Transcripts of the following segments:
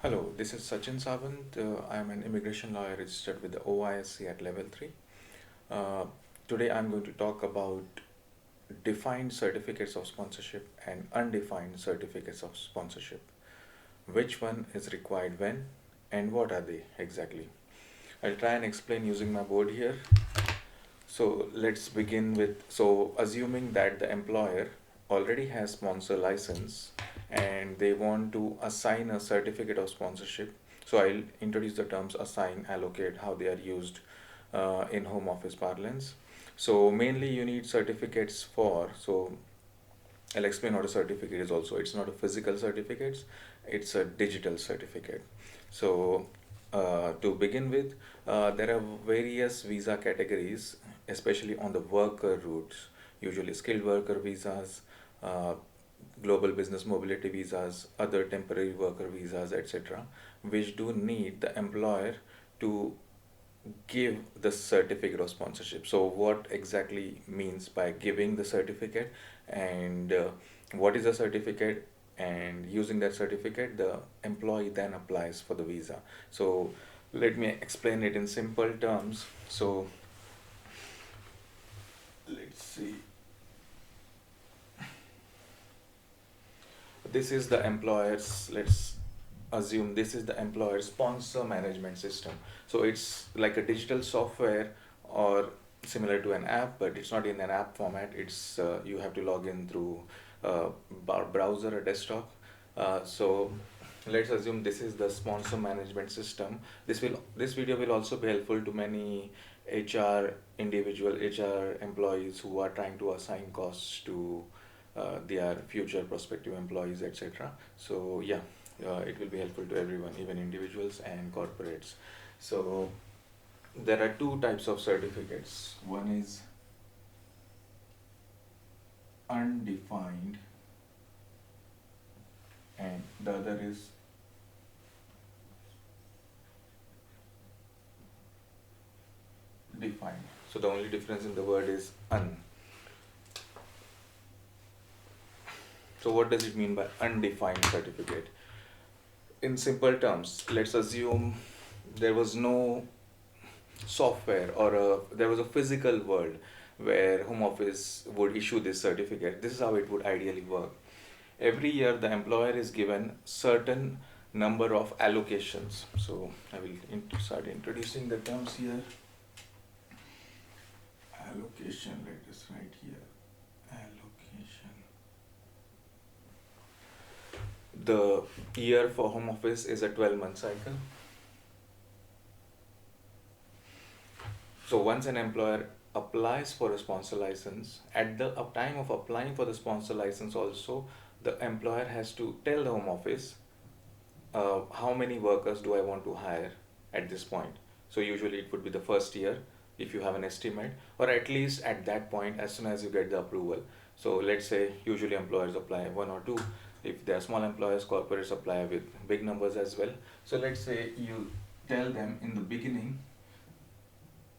Hello, this is Sachin Sawant. I am an immigration lawyer registered with the OISC at level 3. Uh, Today I'm going to talk about defined certificates of sponsorship and undefined certificates of sponsorship. Which one is required when and what are they exactly? I'll try and explain using my board here. So let's begin with, assuming that the employer already has sponsor license and they want to assign a certificate of sponsorship. So I'll introduce the terms assign, allocate, how they are used in home office parlance. So mainly you need certificates for, I'll explain what a certificate is also. It's not a physical certificate, it's a digital certificate. So to begin with, there are various visa categories, especially on the worker routes, usually skilled worker visas, uh, global business mobility visas, other temporary worker visas, etc., which do need the employer to give the certificate of sponsorship. So what exactly means by giving the certificate, and what is the certificate, and using that certificate the employee then applies for the visa. So let me explain it in simple terms. So let's see, this is the employer's, let's assume this is the employer sponsor management system. So it's like a digital software or similar to an app, but it's not in an app format. It's you have to log in through browser or desktop. So let's assume this is the sponsor management system. This video will also be helpful to many HR employees who are trying to assign costs to their future prospective employees, etc. So yeah, it will be helpful to everyone, even individuals and corporates. So there are two types of certificates. One is undefined and the other is defined. So the only difference in the word is un. So what does it mean by undefined certificate? In simple terms, let's assume there was no software or there was a physical world where home office would issue this certificate. This is how it would ideally work. Every year the employer is given certain number of allocations. So I will start introducing the terms here. Allocation, let us write here. Allocation. The year for home office is a 12-month cycle. So once an employer applies for a sponsor license, at the time of applying for the sponsor license also, the employer has to tell the home office how many workers do I want to hire at this point. So usually it would be the first year if you have an estimate, or at least at that point as soon as you get the approval. So let's say usually employers apply one or two. If they are small employers, corporates apply with big numbers as well. So let's say you tell them in the beginning,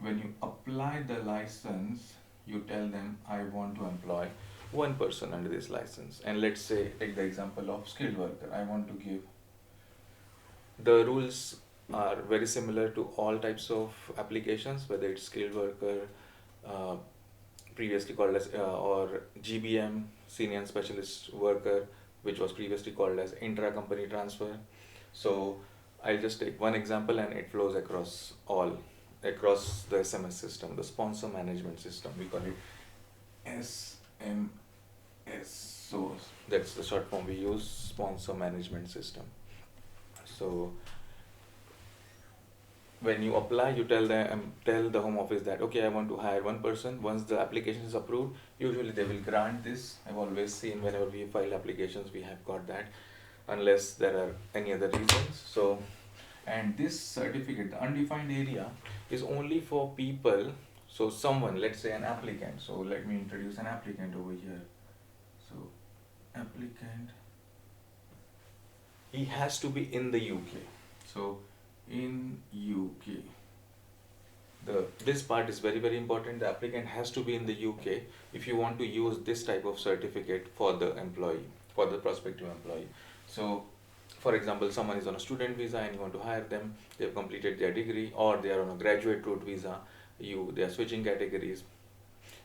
when you apply the license, you tell them I want to employ one person under this license. And let's say, take the example of skilled worker. I want to give, the rules are very similar to all types of applications, whether it's skilled worker, uh, previously called as or GBM, senior and specialist worker, which was previously called as intra-company transfer. So I'll just take one example and it flows across the SMS system, the sponsor management system. We call it SMS. So that's the short form we use, sponsor management system. So when you apply, you tell the home office that okay, I want to hire one person. Once the application is approved, usually they will grant this. I've always seen whenever we file applications, we have got that, unless there are any other reasons. So, and this certificate, the undefined area, is only for people. So someone, let's say an applicant. So let me introduce an applicant over here. So applicant, he has to be in the UK. So in UK, this part is very important. The applicant has to be in the UK if you want to use this type of certificate for the employee, for the prospective employee. So For example, someone is on a student visa and you want to hire them, they've completed their degree, or they are on a graduate route visa, they are switching categories,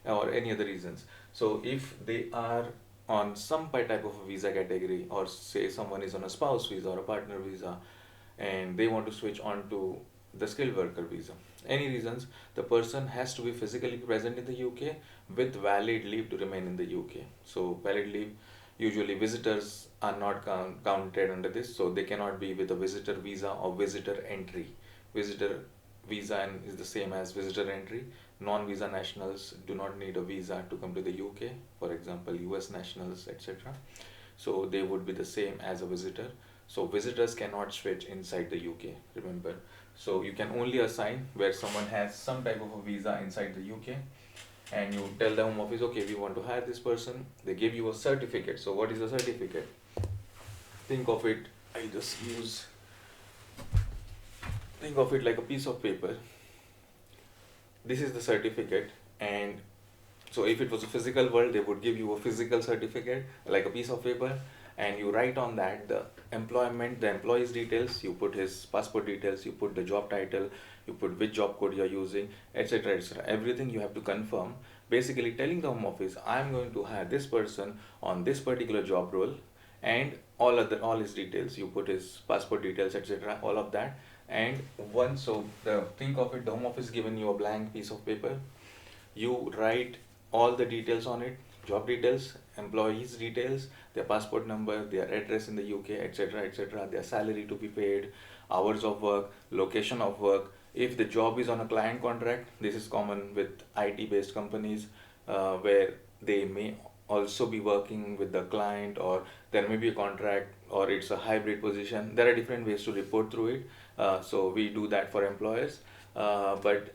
or any other reasons. So if they are on some type of a visa category, or say someone is on a spouse visa or a partner visa, and they want to switch on to the skilled worker visa, any reasons, the person has to be physically present in the UK with valid leave to remain in the UK. So valid leave, usually visitors are not counted under this, so they cannot be with a visitor visa or visitor entry. Visitor visa is the same as visitor entry. Non-visa nationals do not need a visa to come to the UK, for example US nationals, etc. So they would be the same as a visitor. So visitors cannot switch inside the UK, remember. So you can only assign where someone has some type of a visa inside the UK, and you tell the home office, okay, we want to hire this person. They give you a certificate. So what is a certificate? Think of it, I just use, think of it like a piece of paper. This is the certificate, and so if it was a physical world, they would give you a physical certificate like a piece of paper, and you write on that the employee's details, you put his passport details, you put the job title, you put which job code you're using, etc., etc. Everything you have to confirm, basically telling the home office, I'm going to hire this person on this particular job role, and all his details, you put his passport details, etc., all of that. And once, so think of it, the home office given you a blank piece of paper, you write all the details on it, job details, employees details, their passport number, their address in the UK, etc., etc., their salary to be paid, hours of work, location of work. If the job is on a client contract, this is common with IT based companies, where they may also be working with the client, or there may be a contract, or it's a hybrid position. There are different ways to report through it. So we do that for employers, but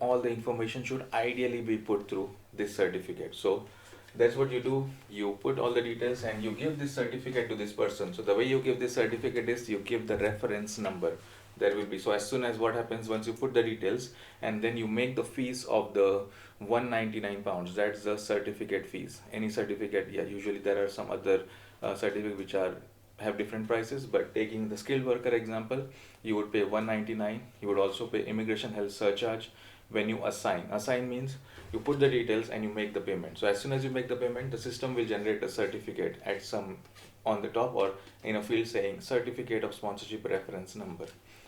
all the information should ideally be put through this certificate. So that's what you do, you put all the details and you give this certificate to this person. So the way you give this certificate is you give the reference number. There will be, so as soon as what happens, once you put the details and then you make the fees of the £199, that's the certificate fees. Any certificate, yeah, usually there are some other certificates which are have different prices, but taking the skilled worker example, you would pay 199. You would also pay immigration health surcharge when you assign means you put the details and you make the payment. So as soon as you make the payment, the system will generate a certificate at some on the top or in a field saying certificate of sponsorship reference number.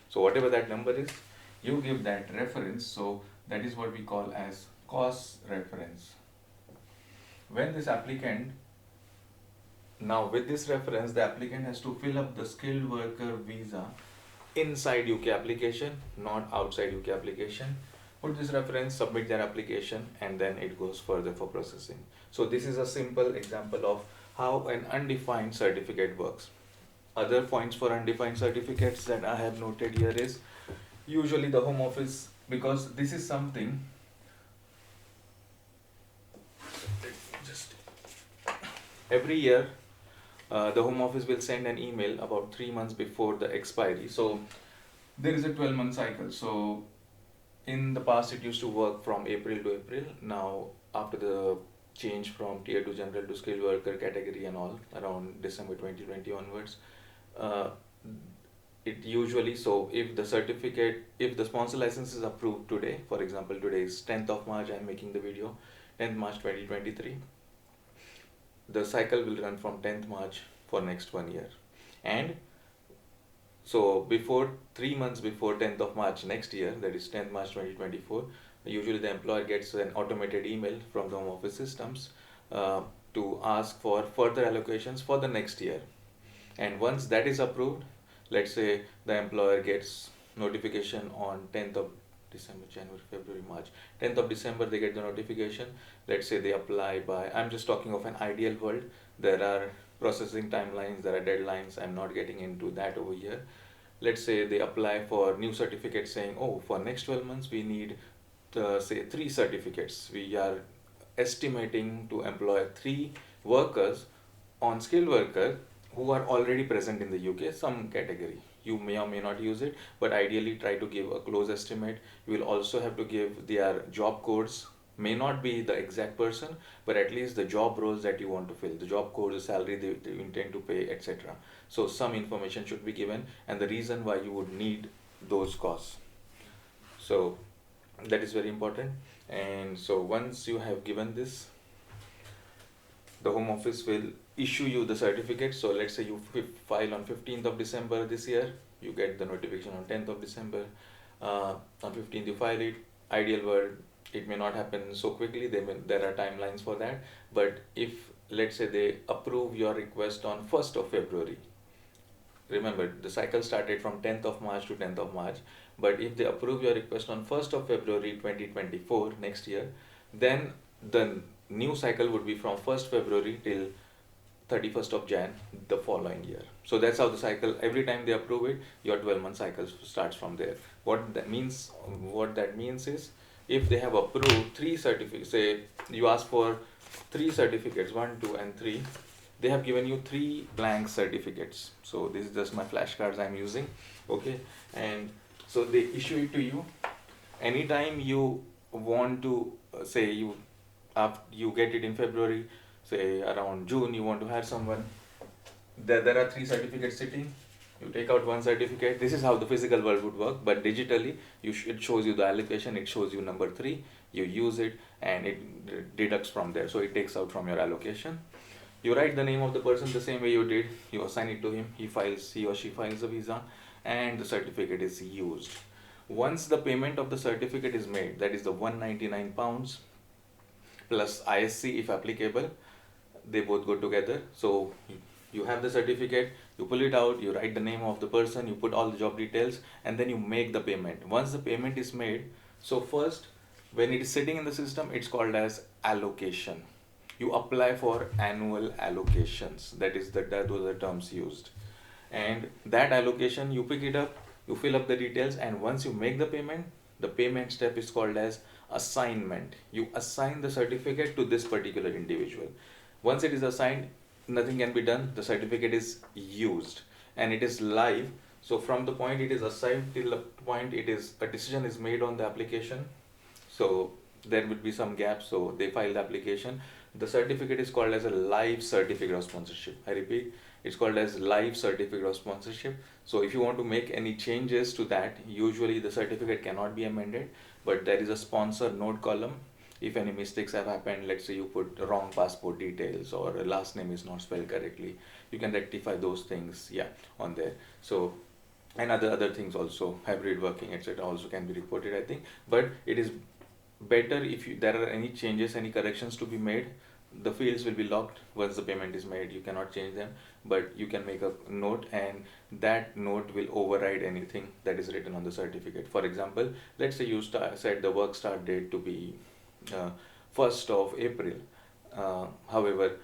So whatever that number is, you give that reference. So that is what we call as cost reference. When this applicant, now with this reference, the applicant has to fill up the skilled worker visa inside UK application, not outside UK application. Put this reference, submit their application, and then it goes further for processing. So this is a simple example of how an undefined certificate works. Other points for undefined certificates that I have noted here is usually the home office, because this is something, just every year the home office will send an email about 3 months before the expiry. So there is a 12-month cycle. So in the past it used to work from April to April. Now after the change from tier 2 general to skilled worker category and all around December 2020 onwards, it usually, so if the sponsor license is approved today, for example today is 10th of March, I'm making the video, 10th March 2023, the cycle will run from 10th March for next 1 year. And so before 3 months before 10th of March next year, that is 10th March 2024, usually the employer gets an automated email from the home office systems to ask for further allocations for the next year. And once that is approved, let's say the employer gets notification on 10th of December, January, February, March, 10th of December they get the notification. Let's say they apply by, I'm just talking of an ideal world, there are processing timelines, there are deadlines, I'm not getting into that over here. Let's say they apply for new certificates saying, oh, for next 12 months we need say 3 certificates. We are estimating to employ 3 workers on skilled worker who are already present in the UK, some category. You may or may not use it, but ideally try to give a close estimate. You will also have to give their job codes may not be the exact person, but at least the job roles that you want to fill, the job code, the salary they intend to pay, etc. So some information should be given and the reason why you would need those costs. So that is very important. And so once you have given this, the home office will issue you the certificate. So let's say you file on 15th of December this year, you get the notification on 10th of December. On 15th you file it. Ideal world, it may not happen so quickly, there are timelines for that, but if let's say they approve your request on 1st of February, remember the cycle started from 10th of March to 10th of March, but if they approve your request on 1st of February 2024 next year, then the new cycle would be from 1st February till 31st of Jan the following year. So that's how the cycle, every time they approve it, your 12-month cycle starts from there. What that means is, if they have approved 3 certificates, say you ask for 3 certificates, 1, 2 and 3, they have given you 3 blank certificates. So this is just my flashcards I'm using, okay? And so they issue it to you. Anytime you want to say you get it in February, say around June you want to hire someone, there are 3 certificates sitting, you take out 1 certificate. This is how the physical world would work, but digitally it shows you the allocation, it shows you number 3, you use it and it deducts from there, so it takes out from your allocation. You write the name of the person the same way you did, you assign it to him, he or she files the visa, and the certificate is used. Once the payment of the certificate is made, that is the £199 plus ISC if applicable, they both go together. So you have the certificate, you pull it out, you write the name of the person, you put all the job details, and then you make the payment. Once the payment is made, so first, when it is sitting in the system, it's called as allocation. You apply for annual allocations, those are the terms used. And that allocation, you pick it up, you fill up the details, and once you make the payment step is called as assignment. You assign the certificate to this particular individual. Once it is assigned, nothing can be done, the certificate is used and it is live. So from the point it is assigned till the point a decision is made on the application, so there would be some gaps, so they file the application. The certificate is called as a live certificate of sponsorship. I repeat, it's called as live certificate of sponsorship. So if you want to make any changes to that, usually the certificate cannot be amended, but there is a sponsor note column. If any mistakes have happened, let's say you put wrong passport details or a last name is not spelled correctly, you can rectify those things, on there. So, and other things also, hybrid working, etc. also can be reported, I think. But it is better if there are any changes, any corrections to be made, the fields will be locked. Once the payment is made, you cannot change them, but you can make a note, and that note will override anything that is written on the certificate. For example, let's say you set the work start date to be 1st of April. However,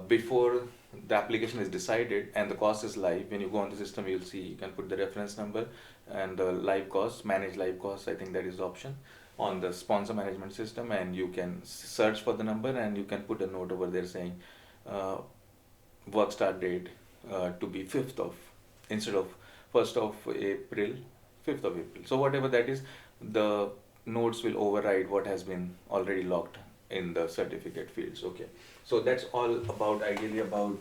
before the application is decided and the cost is live, when you go on the system, you'll see you can put the reference number and the live cost, manage live cost, I think that is the option on the sponsor management system, and you can search for the number and you can put a note over there saying work start date to be 5th of, instead of 1st of April, 5th of April. So whatever that is, the notes will override what has been already locked in the certificate fields. Okay, so that's all about, ideally about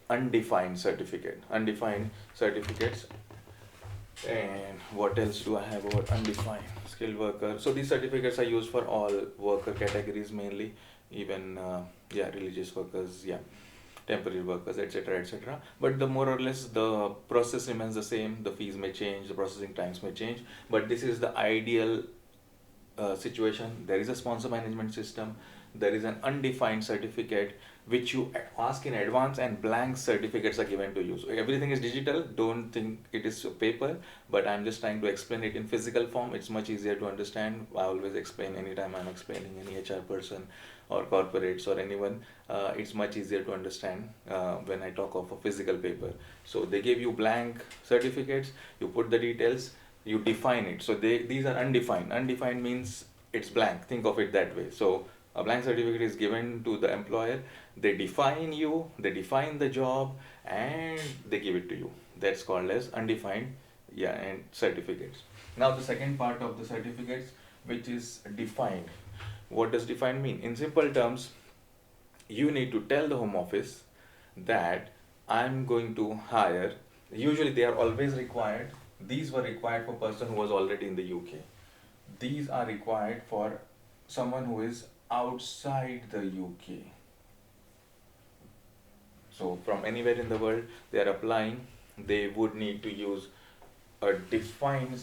undefined certificates. And what else do I have about undefined? Skilled worker. So these certificates are used for all worker categories mainly, even religious workers, temporary workers, etc. But the more or less the process remains the same. The fees may change, the processing times may change, but this is the ideal situation. There is a sponsor management system, there is an undefined certificate which you ask in advance, and blank certificates are given to you. So everything is digital, don't think it is paper, but I'm just trying to explain it in physical form. It's much easier to understand. I always explain anytime I'm explaining any HR person or corporates or anyone, it's much easier to understand when I talk of a physical paper. So they give you blank certificates, you put the details, you define it. So these are undefined. Undefined means it's blank, think of it that way. So a blank certificate is given to the employer, they define you, they define the job, and they give it to you. That's called as undefined and certificates. Now the second part of the certificates, which is defined. What does defined mean? In simple terms, you need to tell the Home Office that I'm going to hire. Usually they are always required. These were required for person who was already in the UK. These are required for someone who is outside the UK. So from anywhere in the world they are applying, they would need to use a defined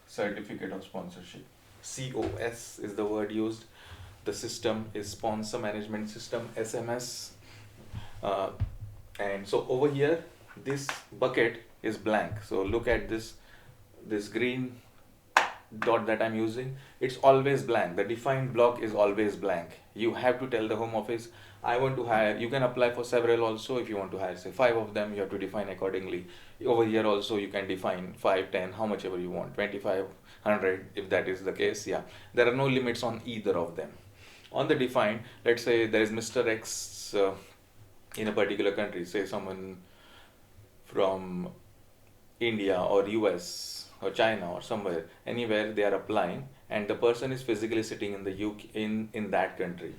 certificate of sponsorship. COS is the word used. The system is Sponsor Management System, SMS. Uh, and so over here, this bucket is blank. So look at this green dot that I'm using. It's always blank. The defined block is always blank. You have to tell the Home Office, I want to hire. You can apply for several also. If you want to hire say 5 of them, you have to define accordingly. Over here also you can define 5, 10, how much ever you want, 25, 100 if that is the case. Yeah, there are no limits on either of them. On the defined, let's say there is Mr. X in a particular country, say someone from India or US or China or somewhere, anywhere they are applying, and the person is physically sitting in the UK in that country.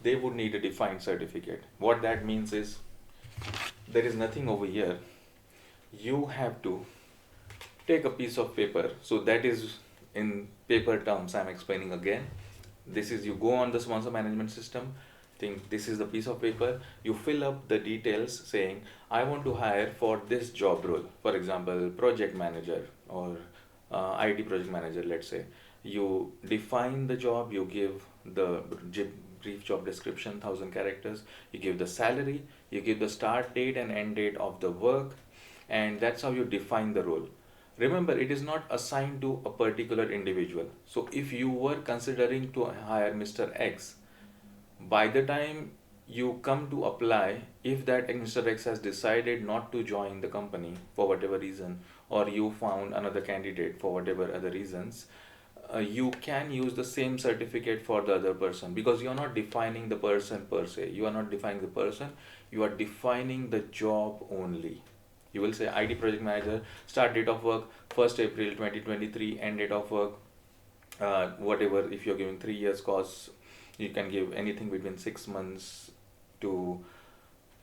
They would need a defined certificate. What that means is there is nothing over here. You have to take a piece of paper. So that is in paper terms I'm explaining again. This is, you go on the sponsor management system, think this is the piece of paper, you fill up the details saying I want to hire for this job role, for example project manager or IT project manager, let's say. You define the job, you give the brief job description, 1000 characters, you give the salary, you give the start date and end date of the work, and that's how you define the role. Remember, it is not assigned to a particular individual. So if you were considering to hire Mr. X, by the time you come to apply, if that Mr. X has decided not to join the company for whatever reason, or you found another candidate for whatever other reasons, you can use the same certificate for the other person, because you are not defining the person per se. You are not defining the person, you are defining the job only. You will say IT project manager, start date of work 1st April 2023, end date of work whatever. If you're giving 3 years course, you can give anything between 6 months to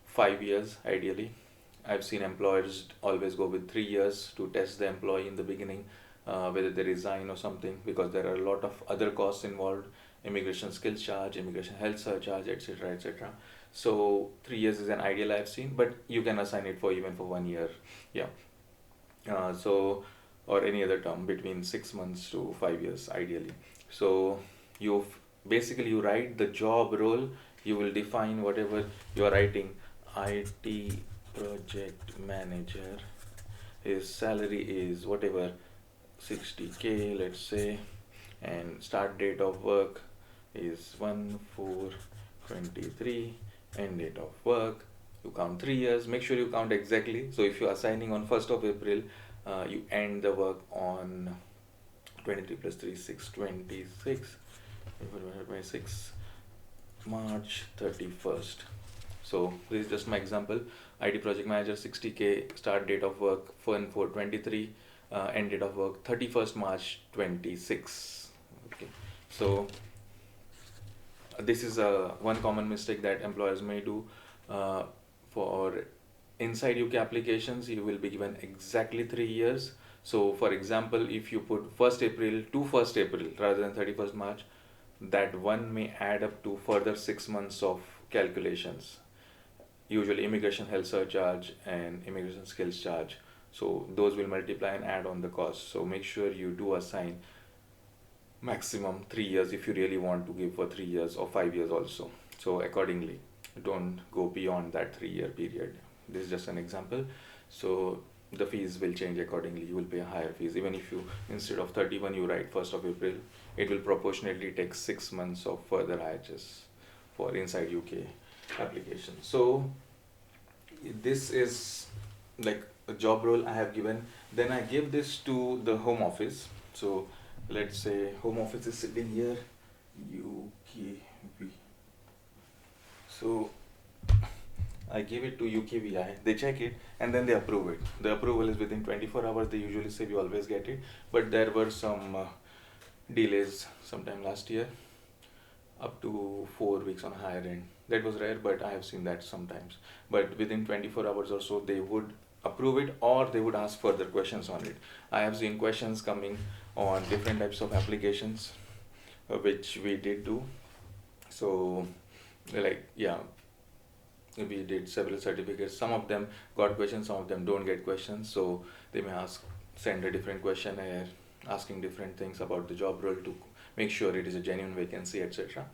5 years ideally. I've seen employers always go with 3 years to test the employee in the beginning, whether they resign or something, because there are a lot of other costs involved, immigration skills charge, immigration health surcharge, etc., etc. So 3 years is an ideal I've seen, but you can assign it for even for 1 year. Yeah. Or any other term between 6 months to 5 years ideally. So you basically you write the job role, you will define whatever you are writing. IT project manager, his salary is whatever 60K, let's say, and start date of work is 1/4/23, end date of work. You count 3 years, make sure you count exactly. So if you are signing on 1st of April, you end the work on 23 plus 3, 6, 26, 26 March 31st. So this is just my example. IT project manager, 60K, start date of work 1/4/23, end date of work 31st March 26. Okay, so this is one common mistake that employers may do. For inside UK applications, you will be given exactly 3 years. So for example, if you put 1st April to 1st April rather than 31st March, that one may add up to further 6 months of calculations. Usually immigration health surcharge and immigration skills charge. So those will multiply and add on the cost. So make sure you do assign maximum 3 years if you really want to give for 3 years or 5 years also. So accordingly, don't go beyond that 3-year period. This is just an example. So the fees will change accordingly. You will pay higher fees. Even if you, instead of 31, you write 1st of April, it will proportionately take 6 months of further IHS for inside UK application. So this is like a job role I have given. Then I give this to the Home Office. So let's say Home Office is sitting here, UKV. So I give it to UKVI, they check it and then they approve it. The approval is within 24 hours, they usually say we always get it. But there were some delays sometime last year, up to 4 weeks on higher end. That was rare, but I have seen that sometimes. But within 24 hours or so, they would approve it, or they would ask further questions on it. I have seen questions coming on different types of applications, which we did do. So, like, yeah, we did several certificates. Some of them got questions, some of them don't get questions. So they may send a different questionnaire asking different things about the job role to make sure it is a genuine vacancy, etc.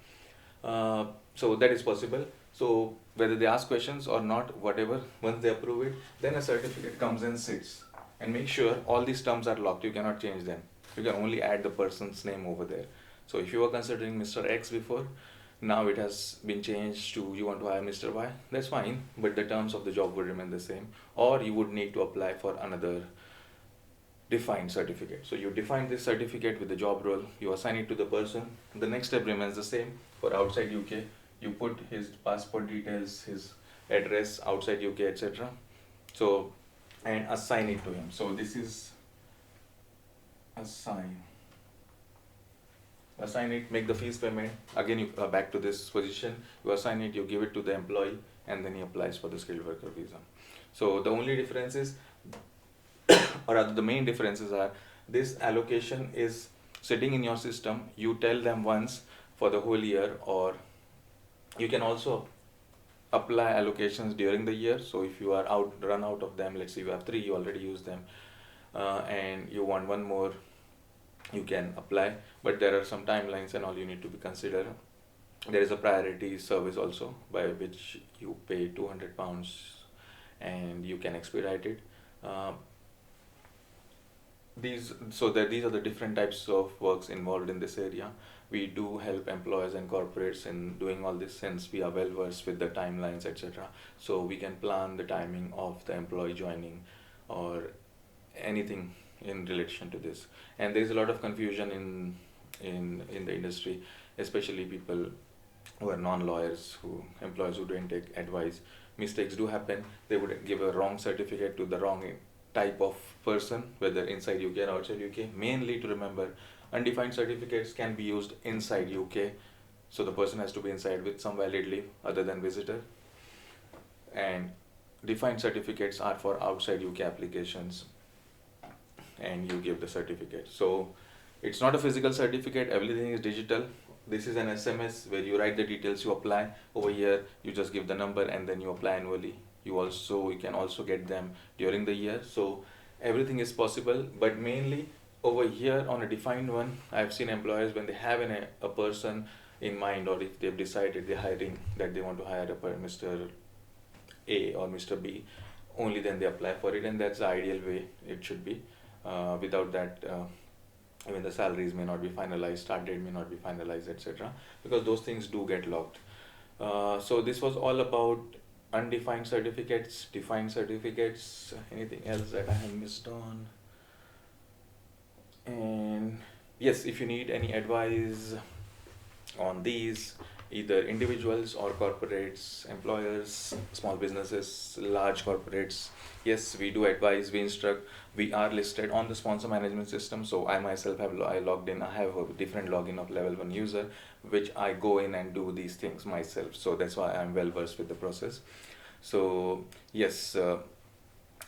So that is possible. So whether they ask questions or not, whatever, once they approve it, then a certificate comes and sits. And make sure all these terms are locked. You cannot change them. You can only add the person's name over there. So if you were considering Mr. X before, now it has been changed to you want to hire Mr. Y, that's fine, but the terms of the job would remain the same, or you would need to apply for another defined certificate. So you define this certificate with the job role, you assign it to the person. The next step remains the same for outside UK. You put his passport details, his address outside UK, etc. So, and assign it to him. So this is assign it, make the fees payment. Again, you back to this position, you assign it, you give it to the employee, and then he applies for the skilled worker visa. So the only difference is, or rather the main differences are, this allocation is sitting in your system. You tell them once for the whole year, or you can also apply allocations during the year. So if you are run out of them, let's say you have 3, you already use them, and you want one more, you can apply, but there are some timelines and all you need to be considered. There is a priority service also, by which you pay £200 and you can expedite it. These are the different types of works involved in this area. We do help employers and corporates in doing all this, since we are well versed with the timelines, etc. So we can plan the timing of the employee joining or anything in relation to this. And there is a lot of confusion in the industry, especially people who are non-lawyers, employers who don't take advice. Mistakes do happen. They would give a wrong certificate to the wrong type of person, whether inside UK or outside UK. Mainly to remember, undefined certificates can be used inside UK, so the person has to be inside with some valid leave other than visitor. And defined certificates are for outside UK applications, and you give the certificate. So it's not a physical certificate, everything is digital. This is an SMS where you write the details, you apply. Over here you just give the number and then you apply annually. You can also get them during the year. So everything is possible, but mainly over here on a defined one, I've seen employers, when they have a person in mind, or if they've decided they're hiring, that they want to hire Mr. A or Mr. B, only then they apply for it, and that's the ideal way it should be. Without that, even the salaries may not be finalized, start date may not be finalized, etc., because those things do get locked. So this was all about undefined certificates, defined certificates. Anything else that I have missed on? And yes, if you need any advice on these, either individuals or corporates, employers, small businesses, large corporates, yes, we do advise, we instruct. We are listed on the sponsor management system. So I myself have logged in. I have a different login of level 1 user, which I go in and do these things myself. So that's why I'm well versed with the process. So yes,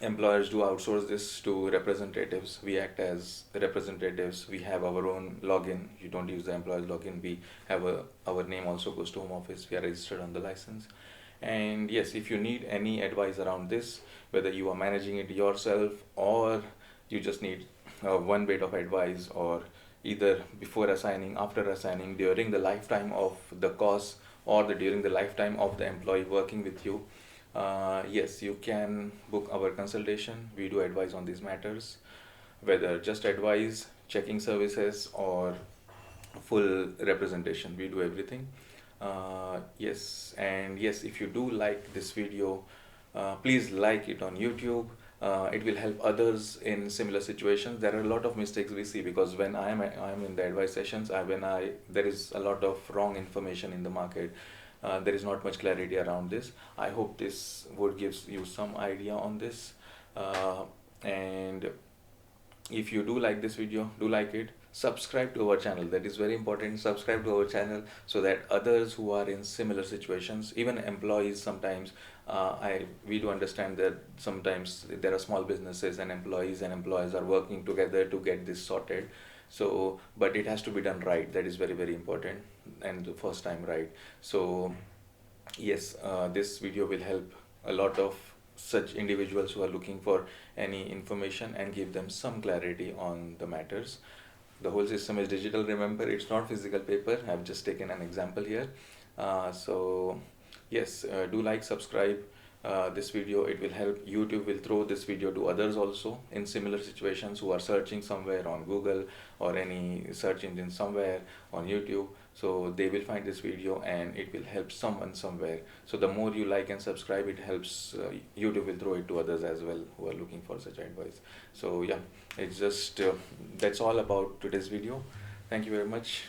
employers do outsource this to representatives. We act as representatives. We have our own login. You don't use the employer's login. We have our name also goes to home office. We are registered on the license. And yes, if you need any advice around this, whether you are managing it yourself or you just need one bit of advice, or either before assigning, after assigning, during the lifetime of the course, or during the lifetime of the employee working with you, yes, you can book our consultation. We do advise on these matters, whether just advice, checking services, or full representation. We do everything. Yes, and yes, if you do like this video, please like it on YouTube. It will help others in similar situations. There are a lot of mistakes we see, because when I am in the advice sessions, there is a lot of wrong information in the market. There is not much clarity around this. I hope this would give you some idea on this. And if you do like this video, do like it, subscribe to our channel. That is very important. Subscribe to our channel so that others who are in similar situations, even employees sometimes, we do understand that sometimes there are small businesses and employers are working together to get this sorted. So but it has to be done right. That is very, very important, and the first time right. So yes, this video will help a lot of such individuals who are looking for any information and give them some clarity on the matters. The whole system is digital, remember, it's not physical paper. I've just taken an example here. So yes, do like, subscribe this video. It will help. YouTube will throw this video to others also in similar situations who are searching somewhere on Google or any search engine somewhere on YouTube. So they will find this video and it will help someone somewhere. So the more you like and subscribe, it helps. YouTube will throw it to others as well who are looking for such advice. So yeah, it's just that's all about today's video. Thank you very much.